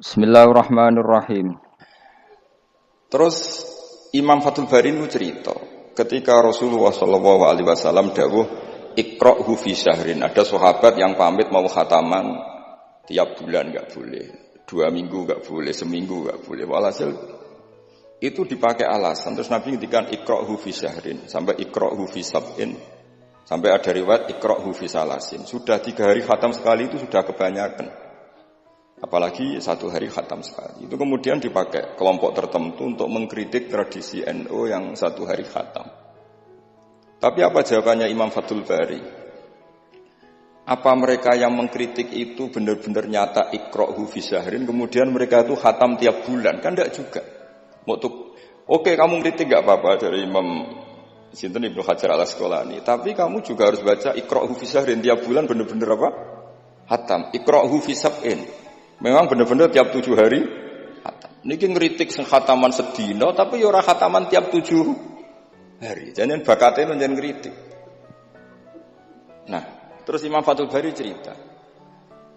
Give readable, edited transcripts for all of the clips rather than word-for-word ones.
Bismillahirrahmanirrahim. Terus Imam Fathul Bari itu cerita, ketika Rasulullah SAW dawuh iqra'hu fi syahrin, ada sahabat yang pamit mau khataman tiap bulan enggak boleh, 2 minggu enggak boleh, seminggu enggak boleh. Walhasil itu dipakai alasan. Terus Nabi ngendikan iqra'hu fi syahrin, sampai iqra'hu fi sab'in, sampai ada riwayat iqra'hu fi salasin. Sudah 3 hari khatam sekali itu sudah kebanyakan. Apalagi 1 hari khatam sekali. Itu kemudian dipakai kelompok tertentu untuk mengkritik tradisi NU yang 1 hari khatam. Tapi apa jawabannya Imam Fathul Bari? Apa mereka yang mengkritik itu benar-benar nyata iqra'hu fi syahrin, kemudian mereka itu khatam tiap bulan? Kan enggak juga. Oke, kamu kritik enggak apa-apa dari Imam Sinten Ibnu Hajar al-Asqalani, tapi kamu juga harus baca iqra'hu fi syahrin tiap bulan benar-benar apa? Khatam. Iqra'hu fi sab'in. Memang benar-benar tiap 7 hari khatam. Niki ngritik sing khataman sedina tapi ya ora khataman tiap 7 hari. Jangan bakatnya njen ngritik. Nah, terus Imam Fathul Bari cerita.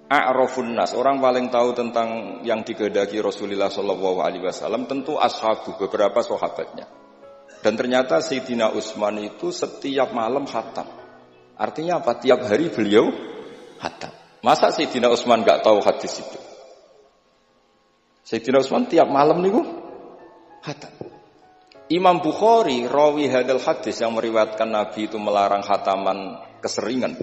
A'rafun nas, orang paling tahu tentang yang dikehendaki Rasulullah sallallahu alaihi wasallam tentu ashabu, beberapa sahabatnya. Dan ternyata Sayyidina Utsman itu setiap malam khatam. Artinya apa? Tiap hari beliau khatam. Masa Sayyidina Utsman enggak tahu hadis itu? Sayyidina Utsman tiap malam niku khatam. Imam Bukhari rawi hadal hadis yang meriwayatkan Nabi itu melarang khataman keseringan,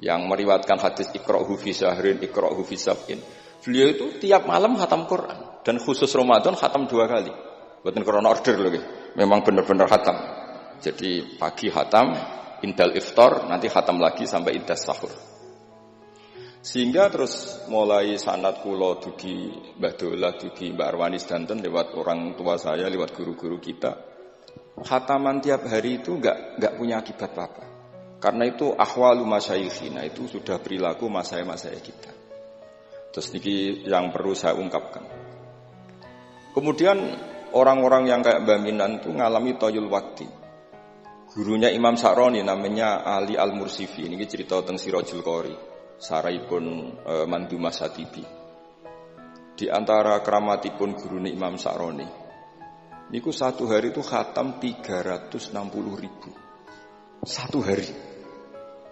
yang meriwayatkan hadis iqra'hu fi syahrin, iqra'hu fi sab'in. Beliau itu tiap malam khatam Quran, dan khusus Ramadan khatam 2 kali. Bukan karena order loh, memang benar-benar khatam. Jadi pagi khatam, indal iftar, nanti khatam lagi sampai indas sahur. Sehingga terus mulai sanad kula dugi Mbah Dolah, dugi Mbak Arwani sedanten lewat orang tua saya, lewat guru-guru kita. Khataman tiap hari itu enggak punya akibat apa-apa. Karena itu ahwalu masyayikhina, itu sudah perilaku masaya-masaya kita. Terus niki yang perlu saya ungkapkan. Kemudian orang-orang yang kayak Mbah Minan itu ngalami toyul wakti. Gurunya Imam Sa'roni namanya Ali Al-Mursifi, ini cerita tentang Sirajul Qori. Saraipun Mandumah Satibi. Di antara keramatipun gurune Imam Sa'roni, niku 1 hari itu khatam 360.000. 1 hari.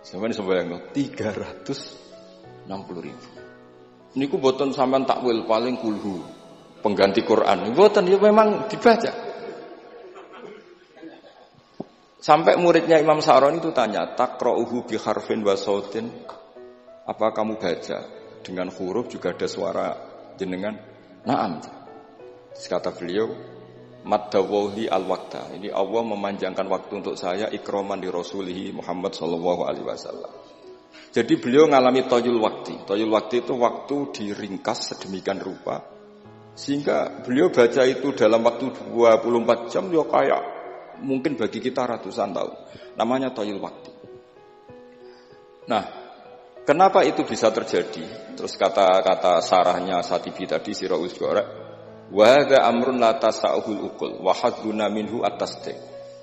Sampeyan sembayang 360.000. Niku boten sampean takwil paling kulhu, pengganti Quran. Boten, ya memang dibaca. Sampai muridnya Imam Sa'roni itu tanya, taqra'uhu bi harfin wa sautin? Apa kamu baca dengan huruf juga ada suara jenengan? Naam. Kata beliau, maddawahi al-waqta. Ini Allah memanjangkan waktu untuk saya ikraman di Rasulihi Muhammad sallallahu alaihi wasallam. Jadi beliau ngalami toyul waktu. Toyul waktu itu waktu diringkas sedemikian rupa sehingga beliau baca itu dalam waktu 24 jam ya kayak mungkin bagi kita ratusan tahun. Namanya toyul waktu. Nah, kenapa itu bisa terjadi? Terus kata-kata sarahnya Satibi tadi Siraul Juara, wa hadza amrun la tasa'uhul uqul wa hadduna minhu at-tasdiq.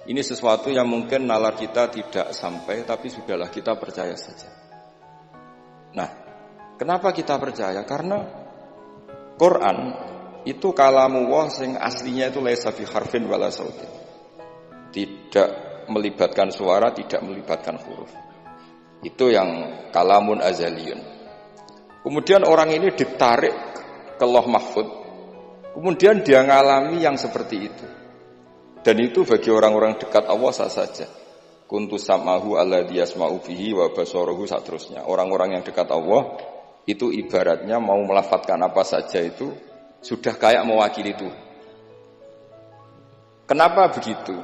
Ini sesuatu yang mungkin nalar kita tidak sampai, tapi sudahlah kita percaya saja. Nah, kenapa kita percaya? Karena Quran itu kalamullah sing aslinya itu laisa fi harfin wala sautin. Tidak melibatkan suara, tidak melibatkan huruf. Itu yang kalamun azaliyun. Kemudian orang ini ditarik ke Lauh Mahfud. Kemudian dia ngalami yang seperti itu. Dan itu bagi orang-orang dekat Allah sah saja. Kuntu samahu alladhi yasma'u bihi wa basaruhu saterusnya. Orang-orang yang dekat Allah itu ibaratnya mau melafadzkan apa saja itu sudah kayak mewakili itu. Kenapa begitu?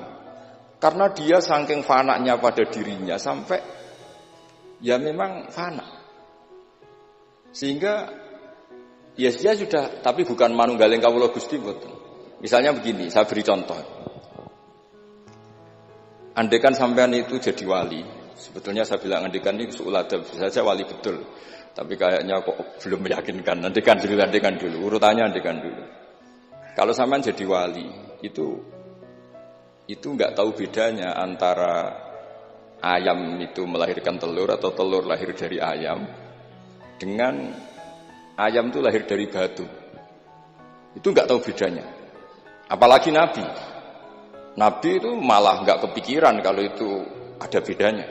Karena dia saking fananya pada dirinya sampai ya memang fana. Sehingga ya dia sudah, tapi bukan manunggaling kawula Gusti mboten. Misalnya begini, saya beri contoh. Andaikan sampean itu jadi wali, sebetulnya saya bilang andaikan ini su'uladab, bisa saja wali betul. Tapi kayaknya kok belum meyakinkan. Andaikan dulu, urutannya andaikan dulu. Kalau sampean jadi wali, itu enggak tahu bedanya antara ayam itu melahirkan telur atau telur lahir dari ayam dengan ayam itu lahir dari batu. Itu nggak tahu bedanya. Apalagi Nabi. Nabi itu malah nggak kepikiran kalau itu ada bedanya.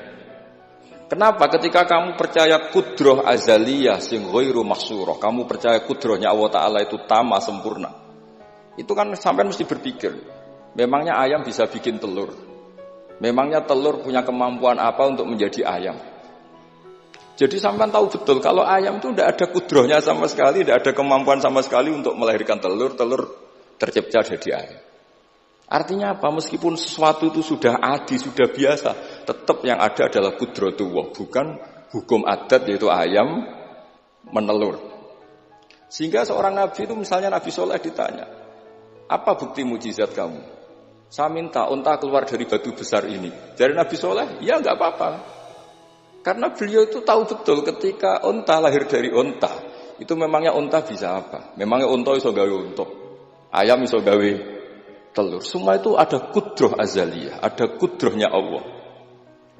Kenapa? Ketika kamu percaya kudroh azaliyah sing ghairu mahsurah, kamu percaya kudrohnya Allah Ta'ala itu tamah sempurna. Itu kan sampai mesti berpikir, memangnya ayam bisa bikin telur? Memangnya telur punya kemampuan apa untuk menjadi ayam? Jadi sampai tahu betul kalau ayam itu tidak ada kudrohnya sama sekali, tidak ada kemampuan sama sekali untuk melahirkan telur tercipta jadi ayam. Artinya apa? Meskipun sesuatu itu sudah adi, sudah biasa, tetap yang ada adalah kudratullah, bukan hukum adat yaitu ayam menelur. Sehingga seorang nabi itu misalnya Nabi Soleh ditanya, apa bukti mujizat kamu? Saya minta unta keluar dari batu besar ini. Dari Nabi Soleh, ya enggak apa-apa. Karena beliau itu tahu betul ketika unta lahir dari unta, itu memangnya unta bisa apa? Memangnya unta iso gawe unta, ayam iso gawe telur. Semua itu ada kudroh azaliyah, ada kudrohnya Allah.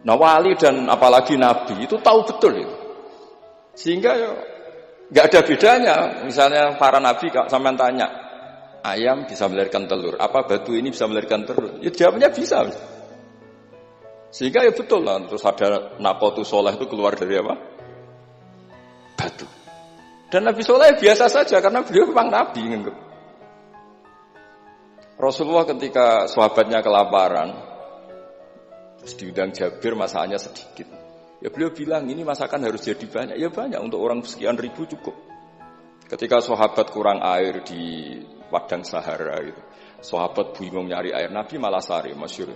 Nah wali dan apalagi nabi itu tahu betul itu. Sehingga nggak ada bedanya. Misalnya para nabi sampean tanya, ayam bisa melahirkan telur, apa batu ini bisa melahirkan telur? Ya jawabnya bisa. Sehingga ya betul lah. Terus ada Naqatu Soleh itu keluar dari apa? Batu. Dan Nabi Soleh biasa saja karena beliau memang nabi. Rasulullah ketika sahabatnya kelaparan, terus diundang Jabir, masakannya sedikit. Ya beliau bilang ini masakan harus jadi banyak. Ya banyak, untuk orang sekian ribu cukup. Ketika sahabat kurang air di padang Sahara itu, sahabat bingung nyari air, Nabi malah sari, masyhur.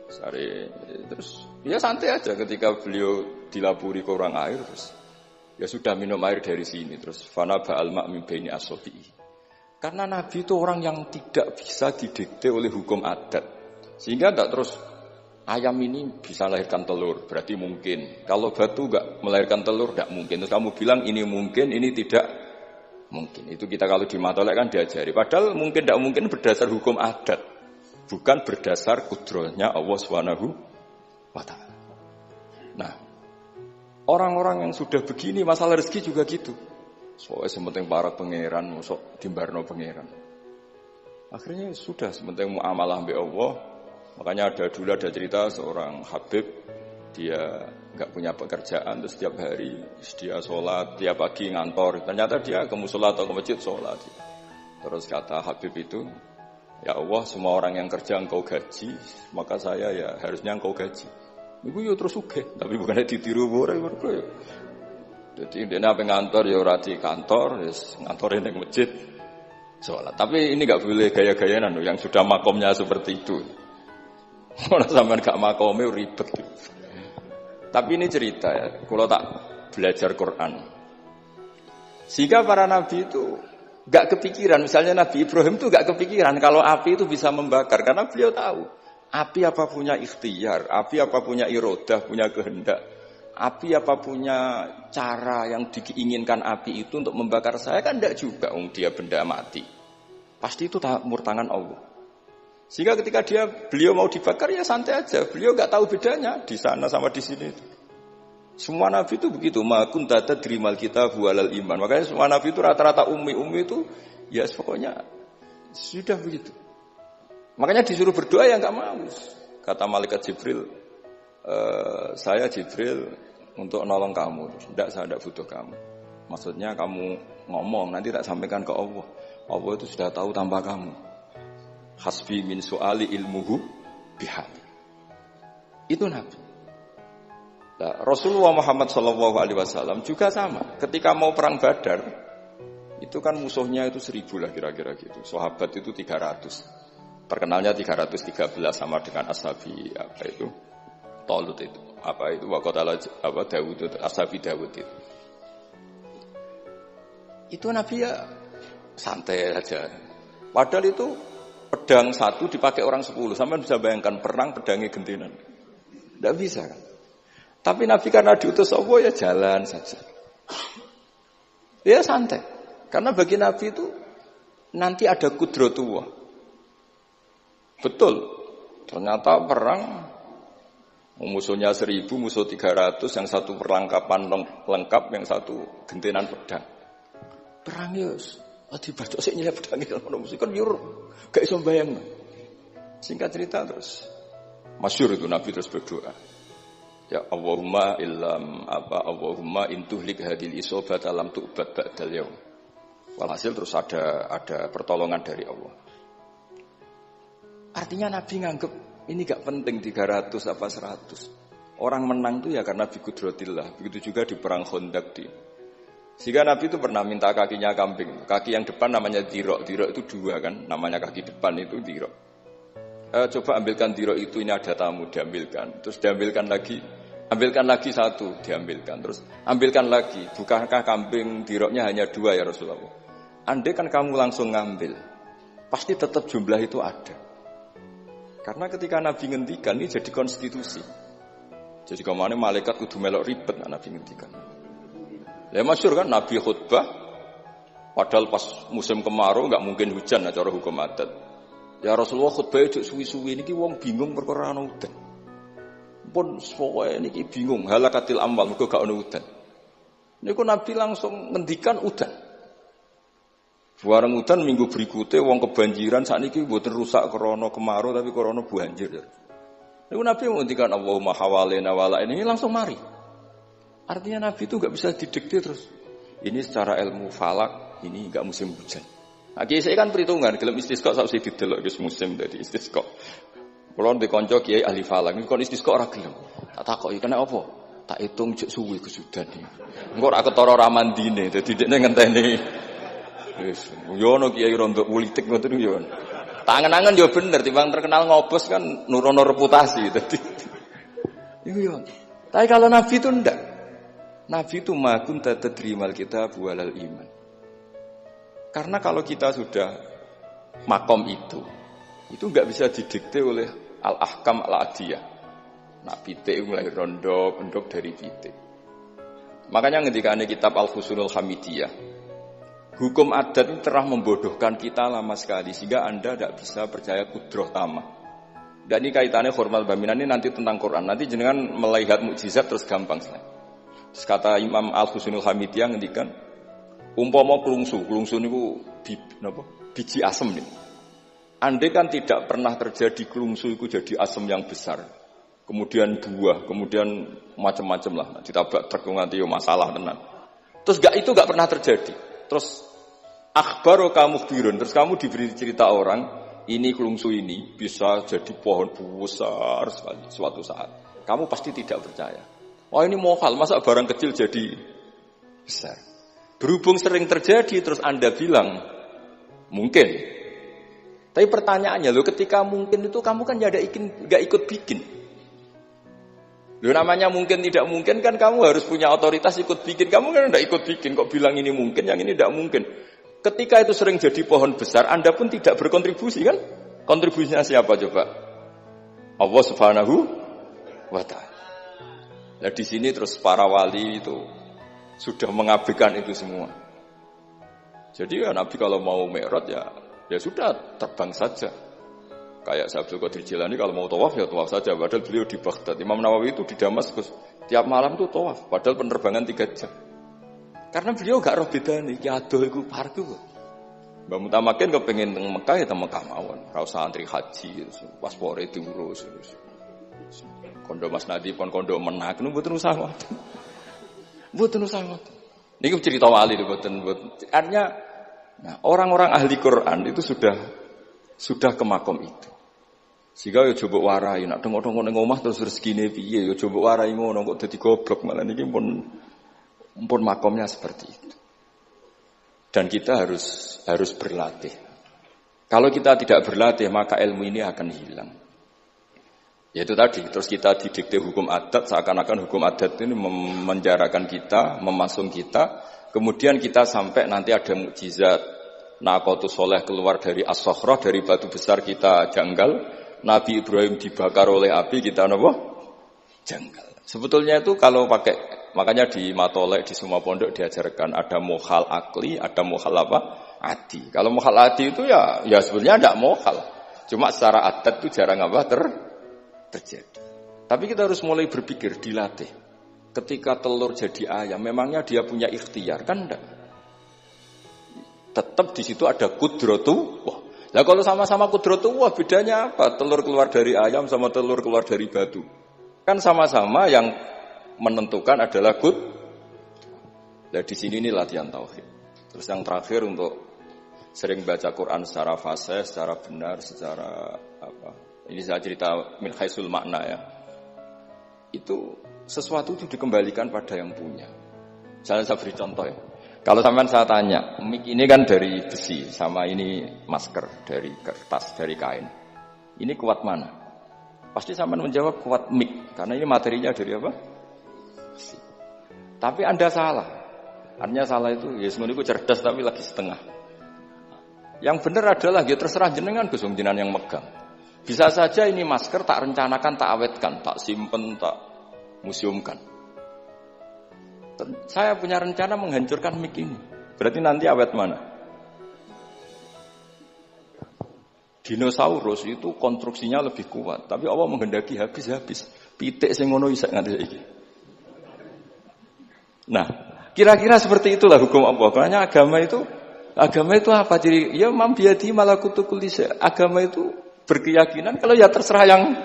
Sari, terus ya santai aja ketika beliau dilaburi kurang air, terus ya sudah minum air dari sini, terus fana ba'al ma' min baini as-sabi'i. Karena Nabi itu orang yang tidak bisa didikte oleh hukum adat. Sehingga tidak terus ayam ini bisa melahirkan telur, berarti mungkin. Kalau batu enggak melahirkan telur, tidak mungkin. Terus kamu bilang ini mungkin, ini tidak mungkin. Itu kita kalau di matolek kan diajari. Padahal mungkin tidak mungkin berdasar hukum adat, bukan berdasar kudrohnya Allah Subhanahu wa Ta'ala. Nah, orang-orang yang sudah begini, masalah rezeki juga gitu. Soalnya sementing para pangeran, sok dimbarno pangeran. Akhirnya sudah sementing muamalah mbek Allah. Makanya dulu ada cerita seorang Habib, dia nggak punya pekerjaan, terus setiap hari dia sholat, tiap pagi ngantor. Ternyata dia ke mushola atau ke masjid sholat. Terus kata Habib itu, ya Allah, semua orang yang kerja engkau gaji, maka saya ya harusnya engkau gaji. Ibu yo terus sugih, tapi bukannya ditiru boleh. Jadi dia apa ngantor ya ora di kantor, ngantorin di masjid sholat. Tapi ini nggak boleh gaya-gayaan yang sudah makomnya seperti itu. Orang sampean gak makome ribet. Tapi ini cerita ya, kalau tak belajar Quran. Sehingga para nabi itu gak kepikiran, misalnya Nabi Ibrahim itu gak kepikiran kalau api itu bisa membakar, karena beliau tahu api apa punya ikhtiar, api apa punya irodah, punya kehendak. Api apa punya cara yang diinginkan api itu untuk membakar saya, kan tidak juga, dia benda mati. Pasti itu murtangan Allah. Sehingga ketika beliau mau dibakar ya santai aja. Beliau nggak tahu bedanya di sana sama di sini. Semua nabi itu begitu. Ma kunta tadrimal kitab walal iman. Makanya semua nabi itu rata-rata ummi itu ya pokoknya sudah begitu. Makanya disuruh berdoa ya nggak mau. Kata malaikat Jibril, saya Jibril untuk nolong kamu. Tidak, saya tidak butuh kamu. Maksudnya kamu ngomong, nanti tak sampaikan ke Allah. Allah itu sudah tahu tanpa kamu. Hasbi min su'ali ilmuhu bihali. Itu Nabi. Nah, Rasulullah Muhammad SAW juga sama. Ketika mau perang Badar, itu kan musuhnya itu 1000 lah kira-kira gitu. Sahabat itu 300. Terkenalnya 313 sama dengan ashabi apa itu? Talut itu. Apa itu waqatala apa Daud itu, ashabi Daud itu. Itu Nabi ya santai aja. Padahal itu pedang satu dipakai orang 10. Sampai bisa bayangkan perang pedangnya gentenan. Tidak bisa kan? Tapi Nabi karena diutus Allah ya jalan saja. Ya santai. Karena bagi Nabi itu nanti ada kudratullah. Betul. Ternyata perang musuhnya 1000, musuh 300, yang satu perlengkapan lengkap, yang satu gentenan pedang. Perang ya dibacok sik nyelip pedang ngono mesti kan yur gak iso mbayangno. Singkat cerita terus masyhur itu Nabi terus berdoa. Ya Allahumma intuhlik hadil isobat alam tu'bad ba'dal yaum. Walhasil terus ada pertolongan dari Allah. Artinya Nabi nganggep ini gak penting 300 apa 100. Orang menang itu ya karena biqudratillah. Begitu juga di perang Khandaq sehingga Nabi itu pernah minta kakinya kambing. Kaki yang depan namanya dirok. Dirok itu 2 kan, namanya kaki depan itu dirok. Coba ambilkan dirok itu, ini ada tamu, diambilkan. Terus diambilkan lagi, ambilkan lagi 1, diambilkan. Terus ambilkan lagi, bukankah kambing diroknya hanya 2 ya Rasulullah? Andai kan kamu langsung ngambil, pasti tetap jumlah itu ada. Karena ketika Nabi ngendikan, ini jadi konstitusi. Jadi kemana malaikat kudu melok ribet Nabi ngendikan. Ya masyhur kan Nabi khutbah, padahal pas musim kemarau nggak mungkin hujan cara hukum adat. Ya Rasulullah khutbah itu suwi-suwi niki wong bingung perkara ana udan. Pun pokoke niki bingung halakatil amwal mergo gak ana udan. Niku Nabi langsung ngendikan udan. Bareng udan minggu berikutnya wong kebanjiran sakniki mboten rusak krana kemarau tapi krana banjir. Niku Nabi ngendikan Allahumma hawalena wala ini langsung mari. Artinya Nabi itu enggak bisa didikte terus. Ini secara ilmu falak ini enggak musim hujan. Kiai saya kan perhitungan, gelem istisqa sak usih didelok wis musim dadi istisqa. Kula ndek kanca kiai ahli falak, niku kon istisqa ora gelem. Tak takoki kena apa? Tak hitung jek suwi kesudan iki. Engko ora ketara ra mandine, dadi dekne ngenteni. Wis, yo ono kiai rondo politik ngoten yo. Tangan-tangan yo bener, timbang terkenal ngobos kan nurono reputasi dadi. Iku yo. Tapi kalau Nabi itu ndak. Nabi itu ma kunta tadrimal kitab walal iman. Karena kalau kita sudah makom itu enggak bisa didikte oleh al-ahkam al-adiyah. Nak pitik mulai rondo, pendok dari pitik. Makanya ketika ada kitab Al-Fusunul Hamidiyah, hukum adat ini telah membodohkan kita lama sekali sehingga Anda tidak bisa percaya kudroh tamah. Dan ini kaitannya formal baminan ini nanti tentang Quran. Nanti jenengan melihat mukjizat terus gampang sekali. Terus kata Imam Al-Fusunul Hamidiyah ngendikan umpama klungsu niku biji asem nih. Andai kan tidak pernah terjadi klungsu itu jadi asem yang besar. Kemudian buah, kemudian macam-macam lah. Ditabrak truk nganti yo masalah tenan. Terus itu enggak pernah terjadi. Terus akhbaru kamu birun, terus kamu diberi cerita orang, ini klungsu ini bisa jadi pohon besar sekali suatu saat. Kamu pasti tidak percaya. Wah ini mohal, masa barang kecil jadi besar. Berhubung sering terjadi, terus Anda bilang, mungkin. Tapi pertanyaannya, ketika mungkin itu kamu kan gak ikut bikin. Namanya mungkin tidak mungkin kan kamu harus punya otoritas ikut bikin. Kamu kan gak ikut bikin, kok bilang ini mungkin, yang ini tidak mungkin. Ketika itu sering jadi pohon besar, Anda pun tidak berkontribusi kan? Kontribusinya siapa coba? Allah Subhanahu wa Ta'ala. Nah di sini terus para wali itu sudah mengabaikan itu semua. Jadi ya Nabi kalau mau mi'raj ya sudah terbang saja. Kayak Abdul Qadir Jilani kalau mau tawaf ya tawaf saja. Padahal beliau di Baghdad. Imam Nawawi itu di Damaskus. Tiap malam itu tawaf. Padahal penerbangan 3 jam. Karena beliau gak roh bedane. Ki adoh iku parku kok. Mbak Mutamakin kepengen teng Mekah ya teng Mekah mawon. Ora usah antri haji, paspore diurus. Kondo Mas Nadi pon kondo menak nu mboten usah ngoten. Mboten usah ngoten. Niki cerita wali mboten. Artinya orang-orang ahli Quran itu sudah ke makom itu. Sehingga yo coba warai nek tengok-tengok ning omah terus rezekine piye yo coba warai ngono kok dadi goblok malah niki pun makomnya seperti itu. Dan kita harus berlatih. Kalau kita tidak berlatih maka ilmu ini akan hilang. Yaitu tadi, terus kita didikte hukum adat, seakan-akan hukum adat ini memenjarakan kita, memasung kita, kemudian kita sampai nanti ada mukjizat, Naqatus Sholeh keluar dari As-Sokhrah, dari batu besar kita janggal, Nabi Ibrahim dibakar oleh api, kita apa? Janggal. Sebetulnya itu kalau pakai, makanya di Matolek, di semua pondok diajarkan, ada mohal akli, ada mohal apa? Adi. Kalau mohal adi itu ya sebetulnya tidak mohal. Cuma secara adat itu jarang apa terjadi. Tapi kita harus mulai berpikir, dilatih. Ketika telur jadi ayam, memangnya dia punya ikhtiar kan enggak? Tetap di situ ada qudratullah. Lah kalau sama-sama qudratullah bedanya apa? Telur keluar dari ayam sama telur keluar dari batu. Kan sama-sama yang menentukan adalah qud. Nah di sini ini latihan tauhid. Terus yang terakhir untuk sering baca Quran secara fasih, secara benar, secara apa? Ini saya cerita min haisul makna ya. Itu sesuatu itu dikembalikan pada yang punya. Misalnya saya beri contoh ya. Kalau sampean saya tanya, mic ini kan dari besi, sama ini masker dari kertas, dari kain. Ini kuat mana? Pasti sampean menjawab kuat mic, karena ini materinya dari apa? Besi. Tapi Anda salah. Artinya salah itu, ya semuanya cerdas tapi lagi setengah. Yang benar adalah, ya terserah jenengan Gus jenengan yang megang. Bisa saja ini masker tak rencanakan, tak awetkan, tak simpen, tak museumkan. Saya punya rencana menghancurkan mic ini. Berarti nanti awet mana? Dinosaurus itu konstruksinya lebih kuat, tapi Allah menghendaki habis-habis. Pitik sing ngono isek nganti saiki. Nah, kira-kira seperti itulah hukum Allah. Karena agama itu apa? Jadi ya mambiati malakutu kulli syai. Agama itu berkeyakinan kalau ya terserah yang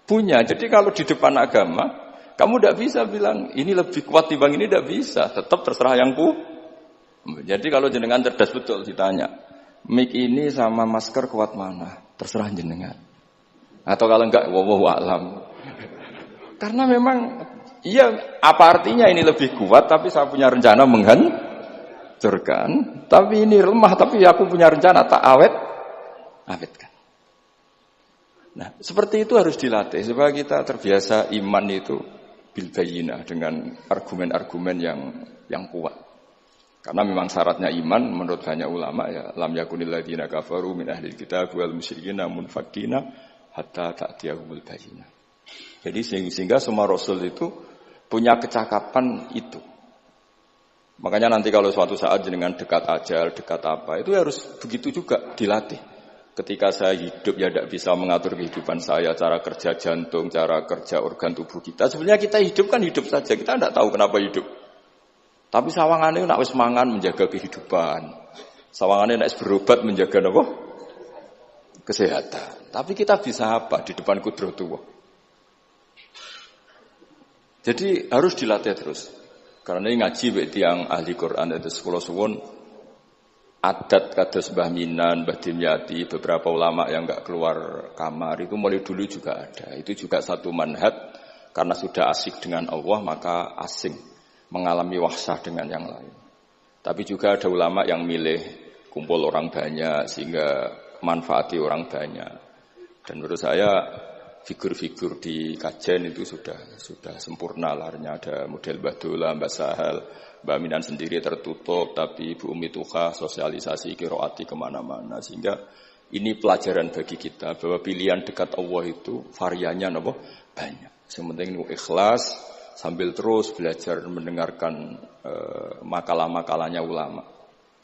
punya. Jadi kalau di depan agama kamu tidak bisa bilang, ini lebih kuat timbang ini, tidak bisa. Tetap terserah yang Jadi kalau jenengan cerdas betul ditanya, mic ini sama masker kuat mana? Terserah jenengan. Atau kalau enggak, wallahu a'lam. Karena memang, iya apa artinya ini lebih kuat, tapi saya punya rencana menghancurkan. Tapi ini lemah, tapi aku punya rencana tak awetkan. Nah, seperti itu harus dilatih, supaya kita terbiasa iman itu bilbayinah dengan argumen-argumen yang kuat. Karena memang syaratnya iman menurut banyak ulama ya lam yakunil ladzina kafaru min ahlil kitab wal musyrikina munfakina hatta ta'tiyahumul bayyinah. Jadi sehingga semua rasul itu punya kecakapan itu. Makanya nanti kalau suatu saat jenengan dekat ajal, dekat apa, itu harus begitu juga dilatih. Ketika saya hidup ya tidak bisa mengatur kehidupan saya, cara kerja jantung, cara kerja organ tubuh kita. Sebenarnya kita hidup kan hidup saja, kita tidak tahu kenapa hidup. Tapi sawangannya nak wis mangan menjaga kehidupan. Sawangannya nak berobat menjaga apa? Kesehatan. Tapi kita bisa apa di depan qudratullah? Jadi harus dilatih terus. Karena ini ngaji bagi yang ahli Quran itu sekolah suwun. Adat kados Mbah Minan, Mbah Dimyati, beberapa ulama yang enggak keluar kamar itu mulai dulu juga ada. Itu juga satu manhaj karena sudah asik dengan Allah maka asing mengalami wahsah dengan yang lain. Tapi juga ada ulama yang milih kumpul orang banyak sehingga manfaati orang banyak. Dan menurut saya figur-figur di kajian itu sudah sempurna larnya. Ada model Mbah Dola, Mbah Sahal, Mbak Minan sendiri tertutup, tapi Ibu Umi Tuha sosialisasi qiraati kemana-mana. Sehingga ini pelajaran bagi kita bahwa pilihan dekat Allah itu variannya banyak. Yang penting ikhlas sambil terus belajar mendengarkan makalah-makalahnya ulama.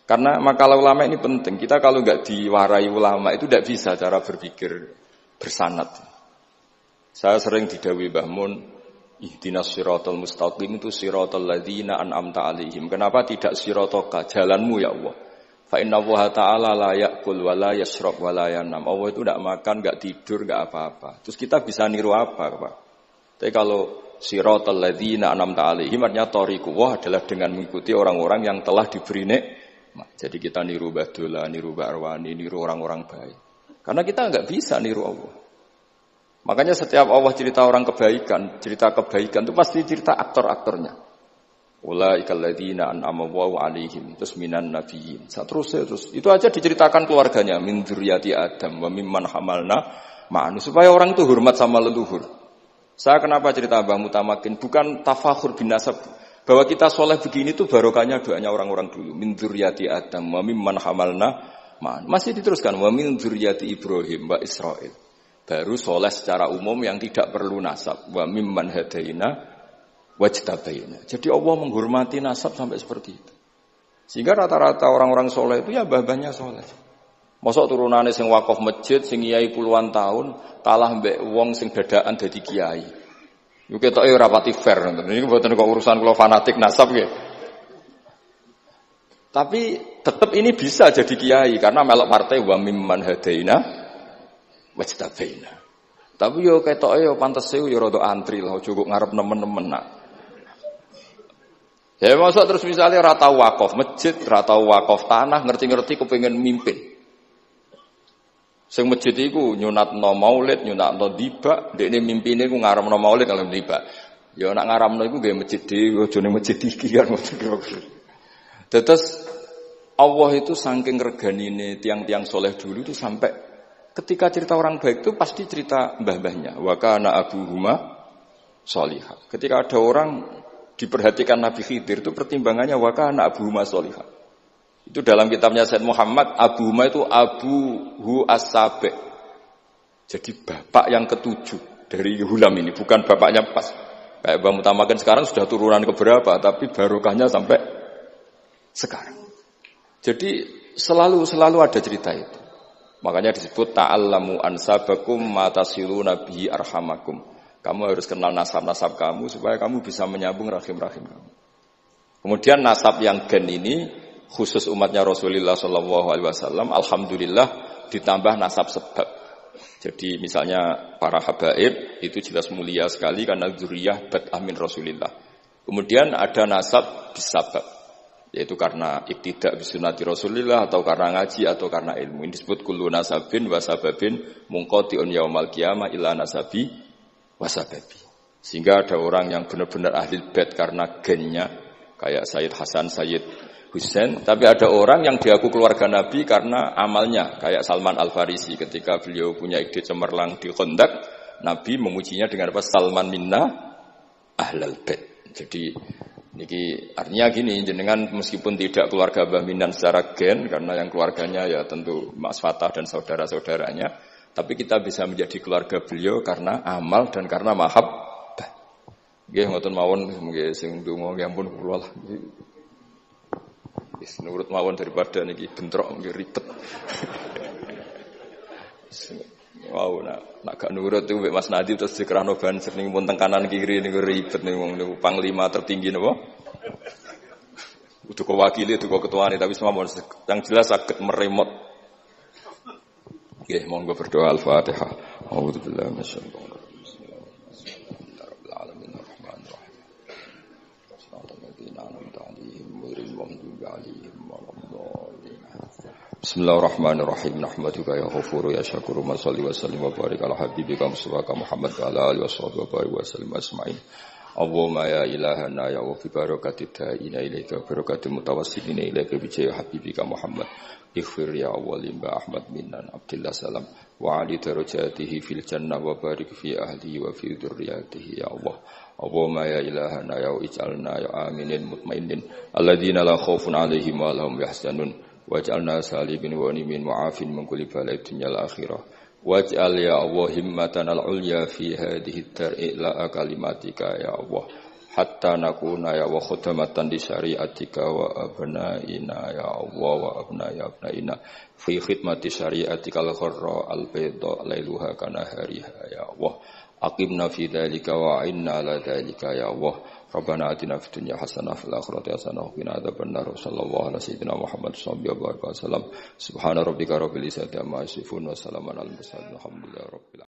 Karena makalah ulama ini penting. Kita kalau nggak diwarai ulama itu tidak bisa cara berpikir bersanad. Saya sering didhawuhi Mbah Mun, ihdinas siratal mustaqim itu siratal ladzina an'amta 'alaihim. Kenapa tidak sirataka jalanmu ya Allah? Fa inna Allah ta'ala la ya'kul wa la yashrab wa la yanam. Allah itu enggak makan, enggak tidur, enggak apa-apa. Terus kita bisa niru apa, Pak? Tapi kalau siratal ladzina an'amta 'alaihim artinya thariqullah adalah dengan mengikuti orang-orang yang telah diberi nikmat. Jadi kita niru Mbah Dola, niru Mbah Arwani, niru orang-orang baik. Karena kita enggak bisa niru Allah. Makanya setiap Allah cerita orang kebaikan, cerita kebaikan itu pasti cerita aktor-aktornya. Ulaikal ladzina an'ama Allahu 'alaihim terus minan nabiyyin. Terus itu aja diceritakan keluarganya min dzurriyyati Adam wa mimman hamalna ma'anu supaya orang itu hormat sama leluhur. Saya kenapa cerita Mbah Mutamakin bukan tafakhur bin nasab bahwa kita soleh begini tuh barokahnya doanya orang-orang dulu min dzurriyyati Adam wa mimman hamalna ma'anu. Masih diteruskan wa min dzurriyyati Ibrahim wa Israil. Baru soleh secara umum yang tidak perlu nasab. Wa mimman hadaina wajtabaina. Jadi Allah menghormati nasab sampai seperti itu. Sehingga rata-rata orang-orang soleh itu ya mbah-mbahnya soleh. Mosok turunane sing wakaf masjid, sing kiai puluhan tahun, kalah mbek wong sing dadakan dadi kiai. Yo ketoke ora pati fair. Niki mboten kok urusan kula fanatik nasab nggih. Tapi tetap ini bisa jadi kiai karena melok partai wa mimman hadaina wajtabaina. Tapi yo ketoke yo pantes yo rada antri lah aja kok ngarep nemen-nemen nak. Ya masa terus misalnya ora tau wakaf masjid, ora tau wakaf tanah, ngerti-ngerti kepengin mimpin. Sing masjid iku nyunatno maulid, nyunatno tiba, dekne mimpine ku ngaramno maulid kalau tiba. Ya nak ngaramno iku nggih masjid dhewe, aja ning masjid iki kan. Terus Allah itu saking reganine tiang-tiang soleh dulu itu sampai ketika cerita orang baik itu pasti cerita mbah-mbahnya. Wa kana abuhuma sholihah. Ketika ada orang diperhatikan Nabi Khidir itu pertimbangannya wa kana abuhuma sholihah. Itu dalam kitabnya Said Muhammad, abuhuma itu abuhu as-sabi'. Jadi bapak yang ketujuh dari Hulam ini, bukan bapaknya pas. Kayak Mbah Mutamakan sekarang sudah turunan keberapa, tapi barokahnya sampai sekarang. Jadi selalu ada cerita itu. Makanya disebut ta'allamu ansabakum matasiluna bihi arhamakum. Kamu harus kenal nasab-nasab kamu supaya kamu bisa menyambung rahim-rahim kamu. Kemudian nasab yang gen ini khusus umatnya Rasulullah sallallahu alaihi wasallam alhamdulillah ditambah nasab sebab. Jadi misalnya para habaib itu jelas mulia sekali karena dzurriyyah bad'ah min Rasulillah. Kemudian ada nasab bisabab, yaitu karena iktidak bisunati Rasulillah atau karena ngaji atau karena ilmu. Ini disebut kullu nasabin wasababin munqati'un yaumal qiyamah ila nasabi wasababi. Sehingga ada orang yang benar-benar ahli bait karena gennya kayak Sayyid Hasan, Sayyid Husain, tapi ada orang yang diaku keluarga Nabi karena amalnya kayak Salman Al-Farisi ketika beliau punya ide cemerlang di Khandaq, Nabi memujinya dengan apa? Salman minna ahlal bait. Jadi niki artinya gini, jenengan meskipun tidak keluarga Mbah Minan secara gen karena yang keluarganya ya tentu Mas Fatah dan saudara-saudaranya, tapi kita bisa menjadi keluarga beliau karena amal dan karena mahabbah. Nggih ngoten mawon nggih sing ndonga ya ampun kula lah. Wis nurut mawon daripada niki bentrok nggih ribet. Wow, nak gak nurut itu Mas Nadi terus dikerano banser ning pun teng kanan kiri niku ribet ning wong niku panglima tertinggi napa? Udah kewakili itu kok ketuane tapi semua yang jelas saged meremot. Nggih, monggo berdoa Al-Fatihah. A'udzubillahi minasyaitonir rajim. Bismillahirrahmanirrahim. Ar-Rahmanir-Rahim. Shiratal ladzina an'amta 'alaihim ghairil maghdubi 'alaihim waladdallin. Bismillahirrahmanirrahim. Nahmaduka ya Ghafuru ya Syakuru. Shalli wa sallim wa barik ala habibika Mustafa Muhammad wa ala alihi washabihi wa sallim ajma'in. Allahumma ya ilahana ya wa fi barakati da'ina ilaika barakati mutawassilina ilaika bi jayyi habibika Muhammad. Ighfir ya Allah limba Ahmad minnan Abdillah salam wa ali darajatihi fil jannah wa barik fi ahlihi wa fi dzurriyyatihi ya Allah. Allahumma ya ilahana ya ij'alna ya aminin mutmainin alladzina la khaufun 'alaihim wa lahum yahzanun waj'alna salimin wa nimin mu'afin min kulli bala'id dunya al akhirah. Waj'al ya Allah himmatan al-ulya fi hadhihi ad-dar'i la kalimatika ya Allah hatta nakuna ya wa khudamatan di syariatika wa abnaina ya Allah wa abnaina fi khidmati syariatika al-gharra al-bayda lailuha kana hariha ya Allah aqimna fi dzalika wa inna ala dzalika ya Allah Rabbana atina fid dunya hasanah fil akhirati hasanah wa qina adzabannar sallallahu alaihi sayyidina Muhammad sallallahu alaihi wasallam subhana rabbika rabbil izzati amma yasifun wa salamun alal mursalin alhamdulillahi rabbil alamin.